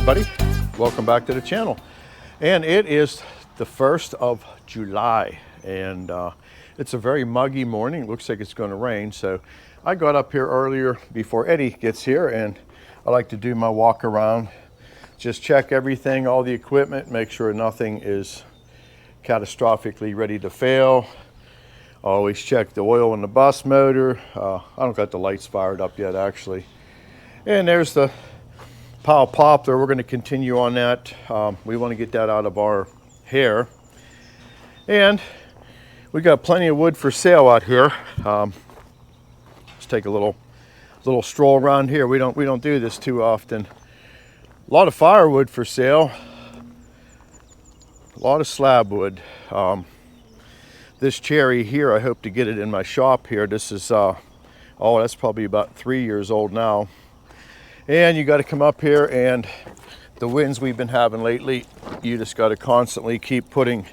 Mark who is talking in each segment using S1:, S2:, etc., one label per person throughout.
S1: everybody, welcome back to the channel. And it is the 1st of July, and it's a very muggy morning. It looks like it's going to rain, so I got up here earlier before Eddie gets here, and I like to do my walk around, just check everything, all the equipment, make sure nothing is catastrophically ready to fail. Always check the oil in the bus motor. I don't got the lights fired up yet, actually. And there's the pile of poplar. We're going to continue on that. We want to get that out of our hair. And we got plenty of wood for sale out here. Let's take a little stroll around here. We don't do this too often. A lot of firewood for sale. A lot of slab wood. This cherry here, I hope to get it in my shop here. This is that's probably about 3 years old now. And you got to come up here, and the winds we've been having lately, you just got to constantly keep putting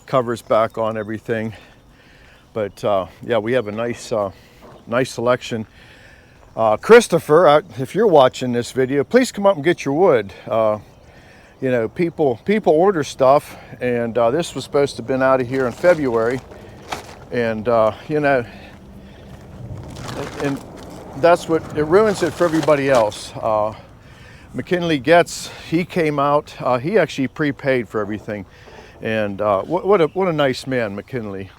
S1: covers back on everything. But yeah, we have a nice selection. Christopher, if you're watching this video, please come up and get your wood. You know, people order stuff, and this was supposed to have been out of here in February, and you know, and that's what it ruins it for everybody else. McKinley he came out, he actually prepaid for everything, and what a nice man, McKinley.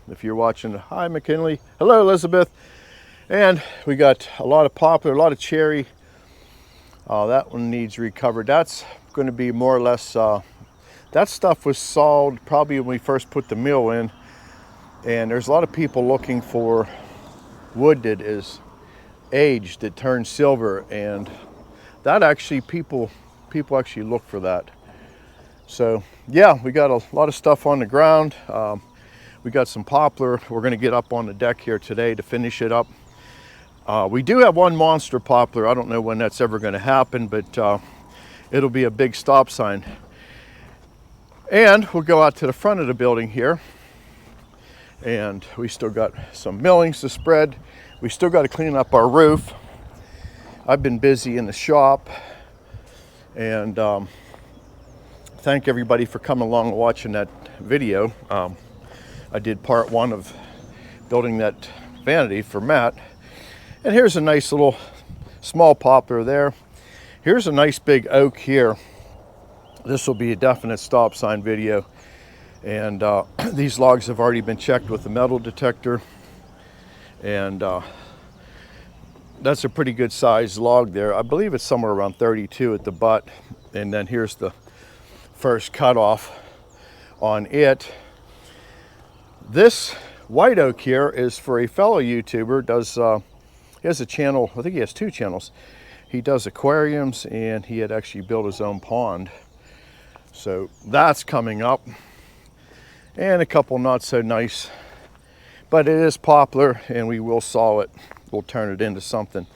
S1: If you're watching, hi McKinley. Hello Elizabeth. And we got a lot of poplar, a lot of cherry. That one needs recovered. That's going to be more or less, that stuff was sold probably when we first put the mill in, and there's a lot of people looking for wood that is aged, that turns silver, and that actually people actually look for that. So yeah, we got a lot of stuff on the ground. We got some poplar. We're going to get up on the deck here today to finish it up. We do have one monster poplar. I don't know when that's ever going to happen, but it'll be a big stop sign. And we'll go out to the front of the building here, and we still got some millings to spread. We still got to clean up our roof. I've been busy in the shop, and thank everybody for coming along and watching that video. I did part 1 of building that vanity for Matt. And here's a nice little small poplar there. Here's a nice big oak here. This will be a definite stop sign video. And these logs have already been checked with the metal detector. And that's a pretty good sized log there. I believe it's somewhere around 32 at the butt. And then here's the first cutoff on it. This white oak here is for a fellow YouTuber. He has a channel, I think he has 2 channels. He does aquariums, and he had actually built his own pond. So that's coming up. And a couple not so nice, but it is poplar, and we will saw it. We'll turn it into something.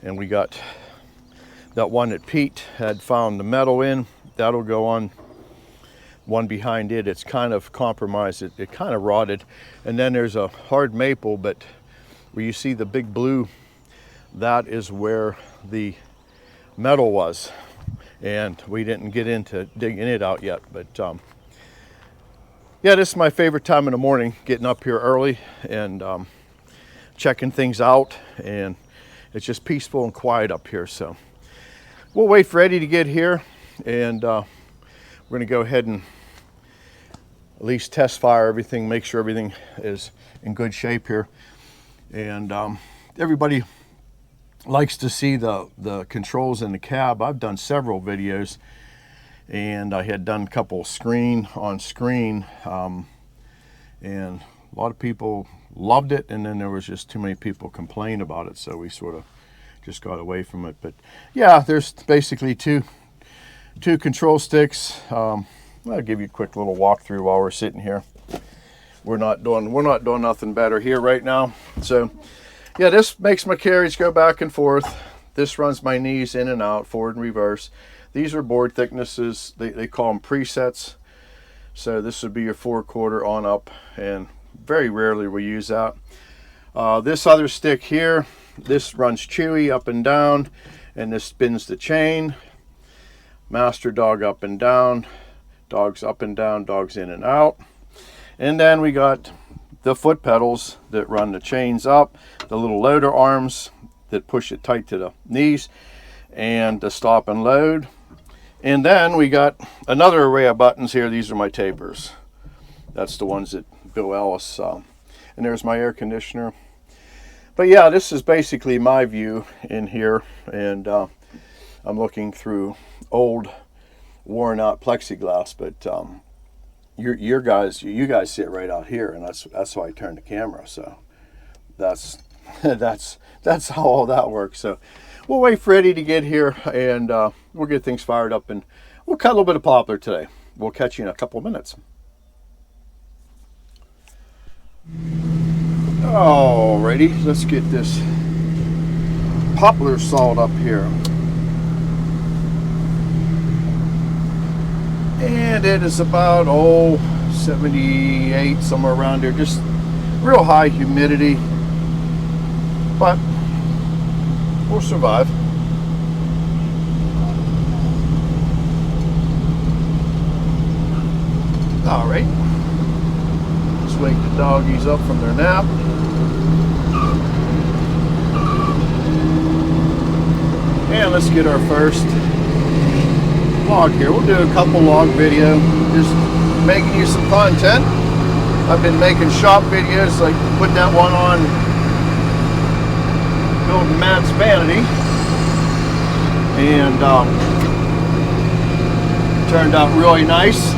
S1: And we got that one that Pete had found the metal in. That'll go on. One behind it, it's kind of compromised. It kind of rotted. And then there's a hard maple, but where you see the big blue, that is where the metal was. And we didn't get into digging it out yet. But yeah, this is my favorite time in the morning, getting up here early and checking things out. And it's just peaceful and quiet up here. So we'll wait for Eddie to get here, and we're going to go ahead and at least test fire everything, make sure everything is in good shape here. And everybody likes to see the controls in the cab. I've done several videos, and I had done a couple screen on screen, and a lot of people loved it, and then there was just too many people complain about it, so we sort of just got away from it. But yeah, there's basically two control sticks. I'll give you a quick little walkthrough while we're sitting here. We're not doing nothing better here right now. So yeah, this makes my carriage go back and forth. This runs my knees in and out, forward and reverse. These are board thicknesses. They call them presets. So this would be your 4/4 on up, and very rarely we use that. This other stick here, this runs Chewy up and down, and this spins the chain. Master dog up and down, dogs up and down, dogs in and out. And then we got the foot pedals that run the chains up, the little loader arms that push it tight to the knees, and the stop and load. And then we got another array of buttons here. These are my tapers. That's the ones that Bill Ellis and there's my air conditioner. But yeah, this is basically my view in here, and I'm looking through old worn out plexiglass, but you guys see it right out here, and that's why I turned the camera. So that's that's how all that works. So we'll wait for Eddie to get here, and we'll get things fired up, and we'll cut a little bit of poplar today. We'll catch you in a couple of minutes. Alrighty, let's get this poplar sawed up here. And it is about 78, somewhere around there. Just real high humidity, but we'll survive. All right, let's wake the doggies up from their nap. And let's get our first log here. We'll do a couple log video, just making you some content. I've been making shop videos, like put that one on building Matt's vanity, and turned out really nice.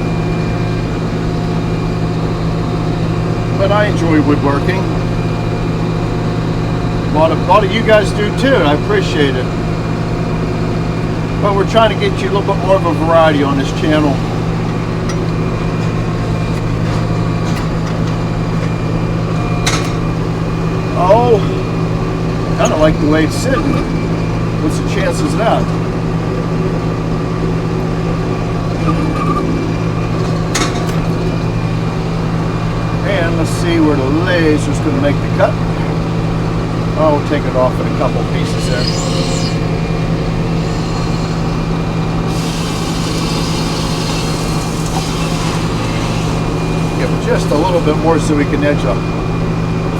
S1: But I enjoy woodworking. A lot of you guys do too, and I appreciate it. But we're trying to get you a little bit more of a variety on this channel. Oh, kind of like the way it's sitting. What's the chances of that? And let's see where the laser's going to make the cut. Oh, we'll take it off in a couple pieces there. Just a little bit more so we can edge a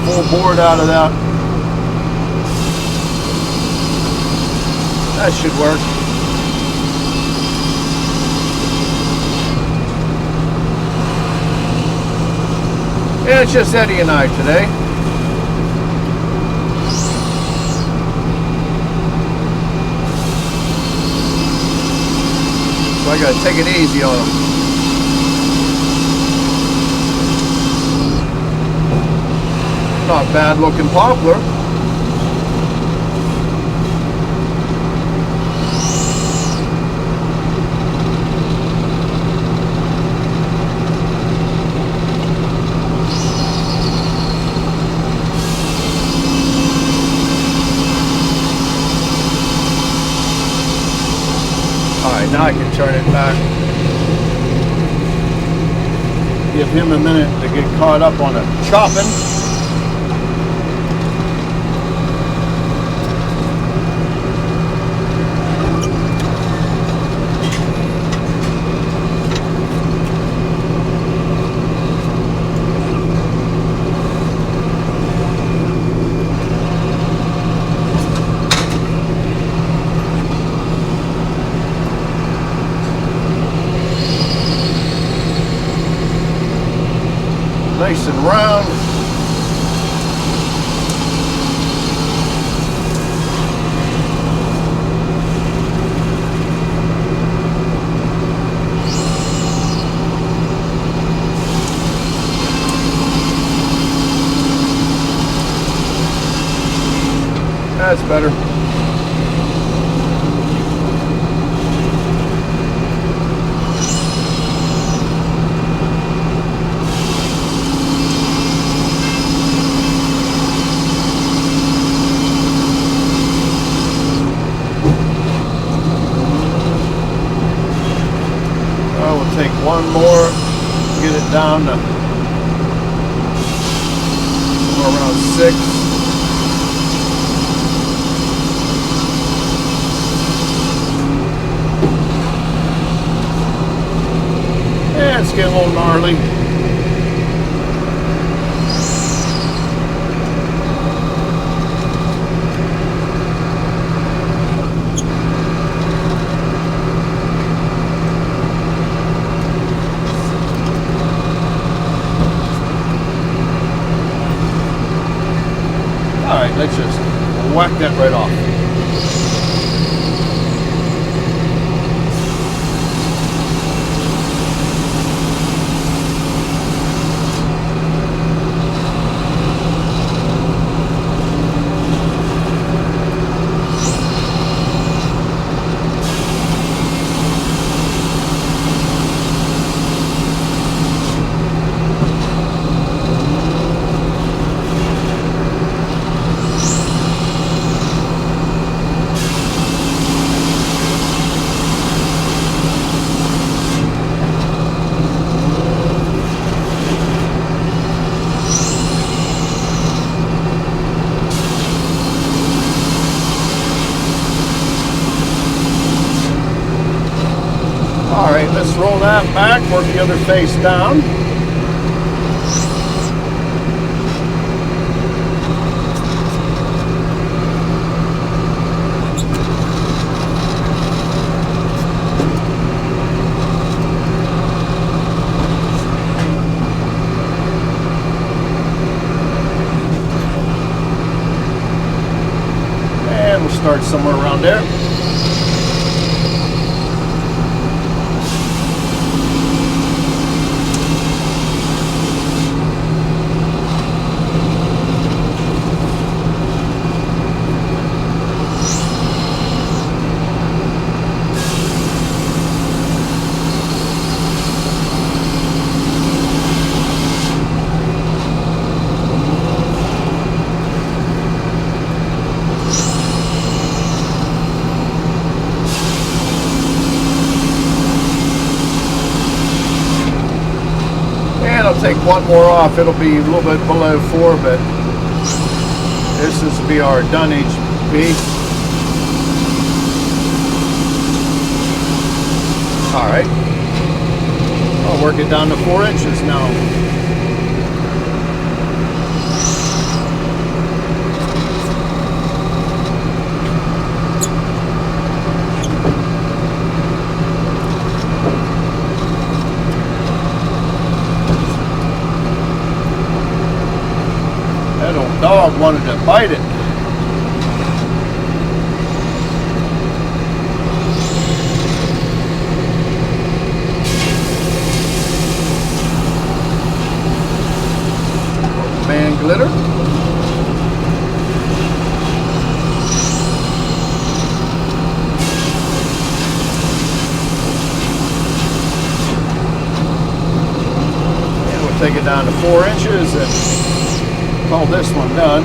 S1: full board out of that. That should work. And it's just Eddie and I today. So I gotta take it easy on him. Not bad looking poplar. Alright, now I can turn it back. Give him a minute to get caught up on the chopping. Nice and round. That's better. Take one more, get it down to around 6. Harley. All right, let's just whack that right off. All right, let's roll that back, work the other face down. And we'll start somewhere around there. I'll take one more off. It'll be a little bit below 4, but this is to be our dunnage piece. All right, I'll work it down to 4 inches now. That old dog wanted to bite it. Man glitter. And we'll take it down to 4 inches and call this one done.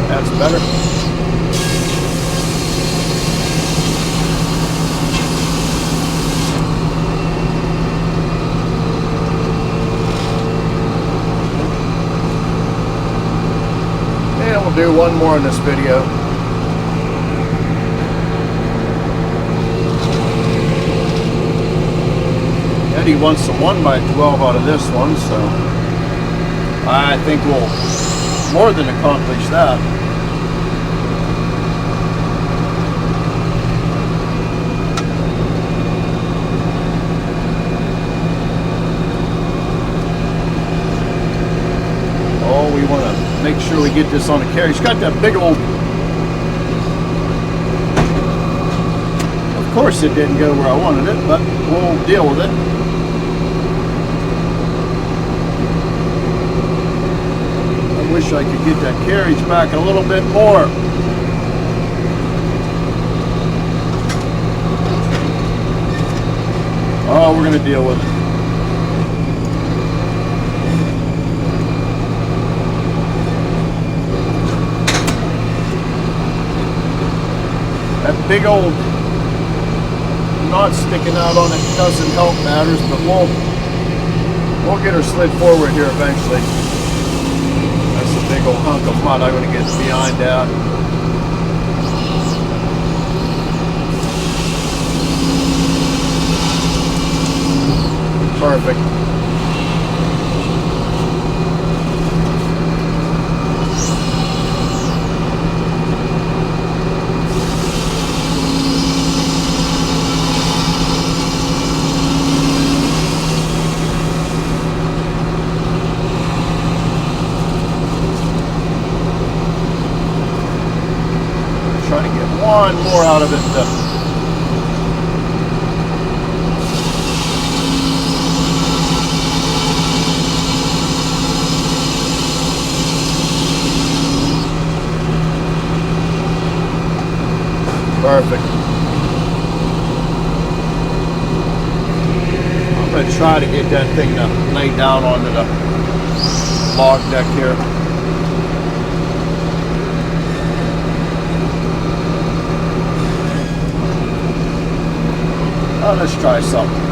S1: That's better. And we'll do one more in this video. Eddie wants some 1x12 out of this one, so I think we'll more than accomplish that. Oh, we want to make sure we get this on a carry. It's got that big old... Of course it didn't go where I wanted it, but we'll deal with it. I wish I could get that carriage back a little bit more. Oh, we're going to deal with it. That big old knot sticking out on it doesn't help matters, but we'll get her slid forward here eventually. That's a big old hunk of mud I'm going to get behind that. perfect. Try to get one more out of it. Perfect. I'm going to try to get that thing to lay down onto the log deck here. Let's try something.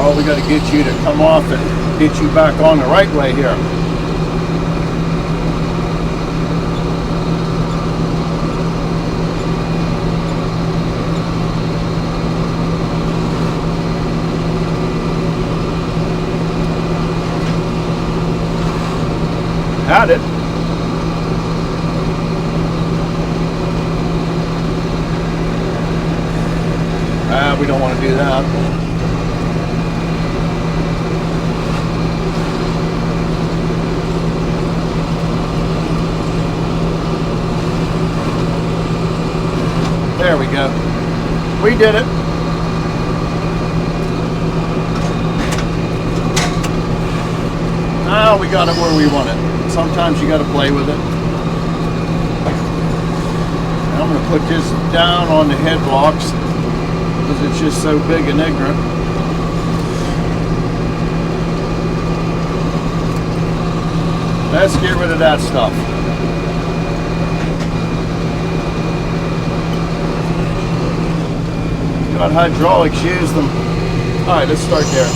S1: Oh, we got to get you to come off and get you back on the right way here. Had it. We don't want to do that. There we go. We did it. Now we got it where we want it. Sometimes you got to play with it. I'm going to put this down on the head blocks because it's just so big and ignorant. Let's get rid of that stuff. Got hydraulics, use them. All right, let's start there.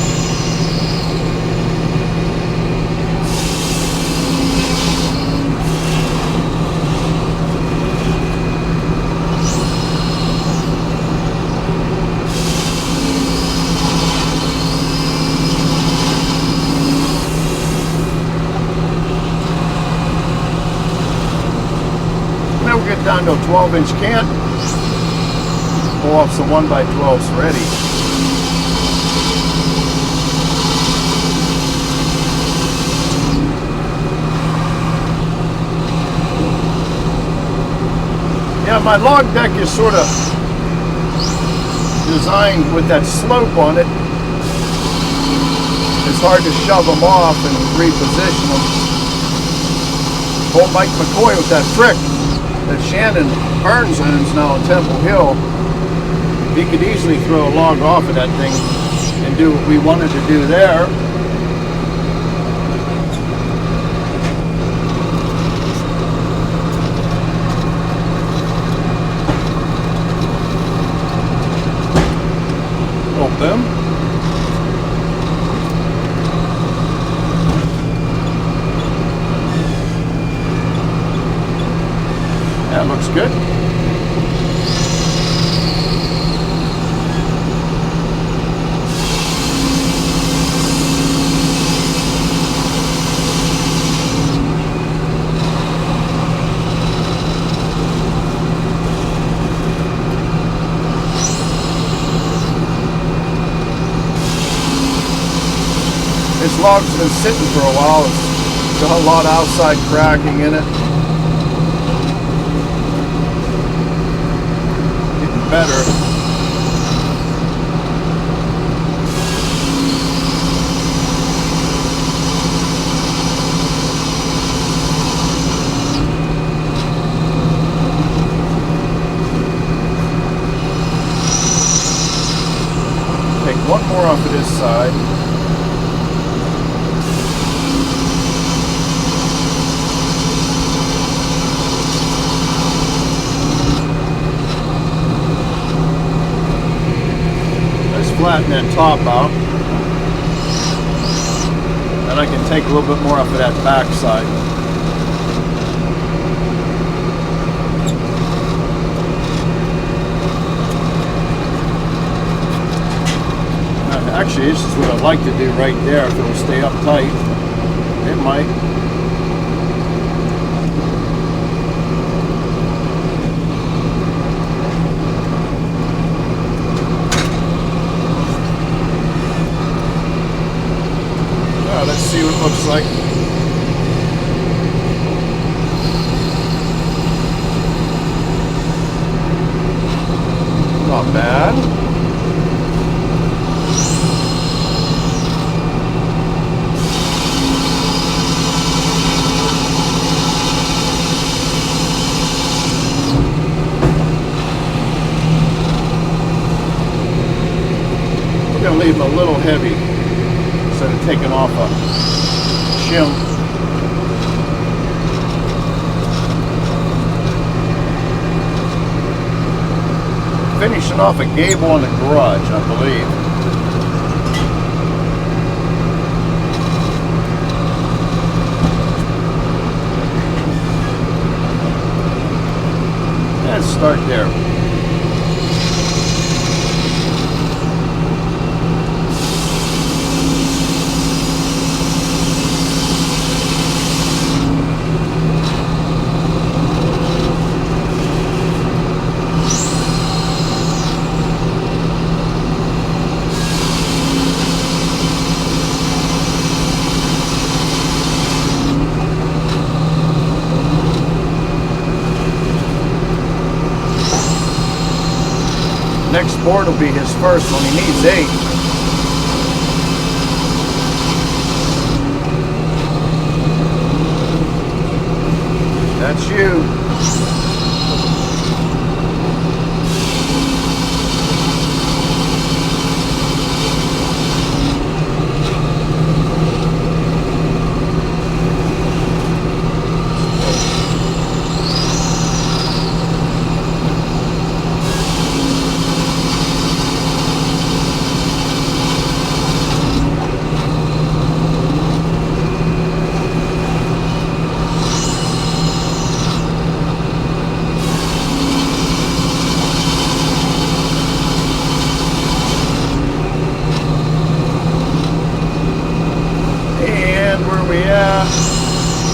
S1: Now we'll get down to a 12-inch cant. Pull off some 1x12s ready. Yeah, my log deck is sort of designed with that slope on it. It's hard to shove them off and reposition them. Old Mike McCoy with that frick that Shannon Burns owns now in Temple Hill. He could easily throw a log off of that thing and do what we wanted to do there. Oh, boom. That looks good. This log's been sitting for a while. It's got a lot of outside cracking in it. Getting better. Take one more off of this side. that top out. And I can take a little bit more off of that back side. Actually, this is what I'd like to do right there. If it will stay up tight, it might. Let's see what it looks like. Not bad. We're going to leave them a little heavy instead of taking off a shim. Finishing off a gable on the garage, I believe. Let's start there. Next board will be his first one. He needs 8. That's you.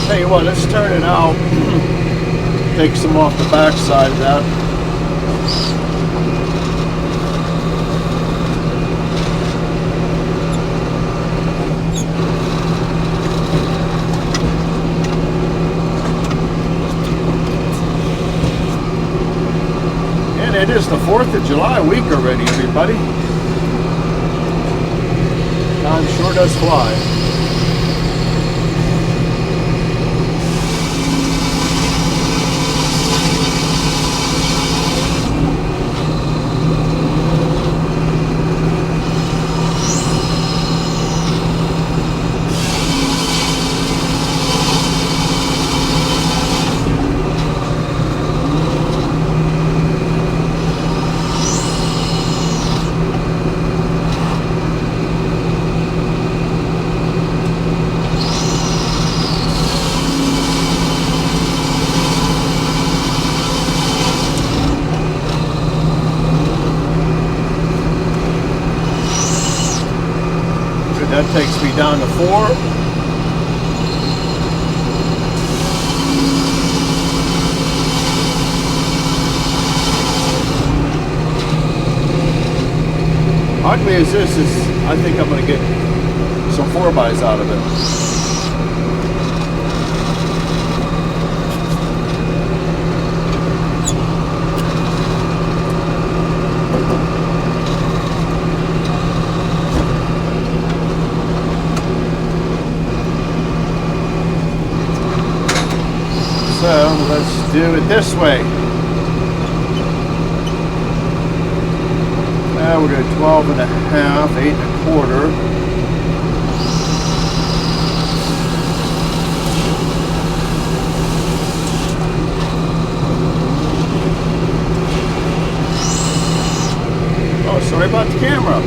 S1: Tell you what, let's turn it out. Take some off the back side of that. And it is the 4th of July week already, everybody. Time sure does fly. That takes me down to 4. Ugly as this is, I think I'm going to get some 4x out of it. So let's do it this way. Now we're going to 12 and a half, 8 and a quarter. Oh, sorry about the camera.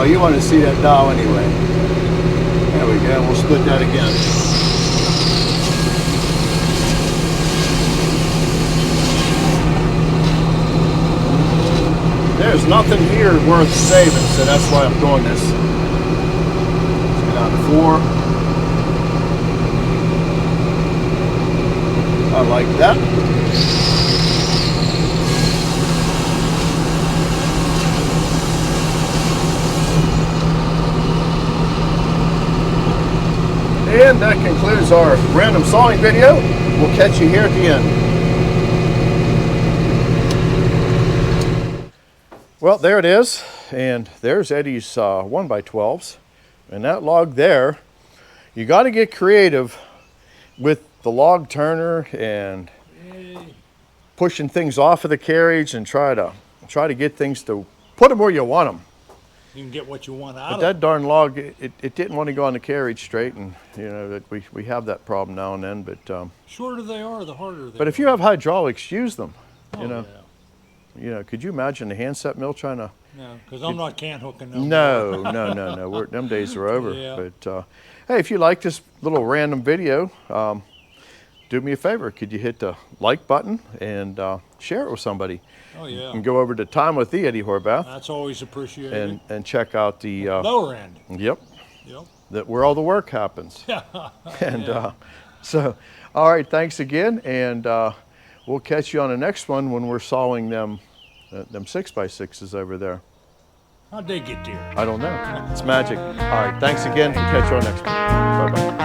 S1: Well, you want to see that dial anyway. There we go. We'll split that again. There's nothing here worth saving, so that's why I'm doing this. Let's get down to 4. I like that. And that concludes our random sawing video. We'll catch you here at the end. Well, there it is, and there's Eddie's 1x12s, and that log there, you got to get creative with the log turner and pushing things off of the carriage and try to get things to put them where you want them.
S2: You can get what you want out
S1: But
S2: of
S1: that
S2: it.
S1: darn log, it didn't want to go on the carriage straight, and you know that we have that problem now and then. But
S2: Shorter they are, the harder they are.
S1: but if you have hydraulics, use them.
S2: Oh,
S1: You know. You know, could you imagine the handset mill trying to?
S2: No, because I'm not can hooking them.
S1: No, no. Them days are over.
S2: Yeah.
S1: But hey, if you like this little random video, do me a favor. Could you hit the like button and share it with somebody?
S2: Oh yeah.
S1: And go over to Time with the Eddie Horvath
S2: That's always appreciated.
S1: and check out the
S2: Lower end.
S1: Yep.
S2: Yep.
S1: Where all the work happens. And so, all right, thanks again, and we'll catch you on the next one when we're sawing them 6x6s over there.
S2: How'd they get there?
S1: I don't know. It's magic. All right, thanks again. We'll catch you on the next one. Bye-bye.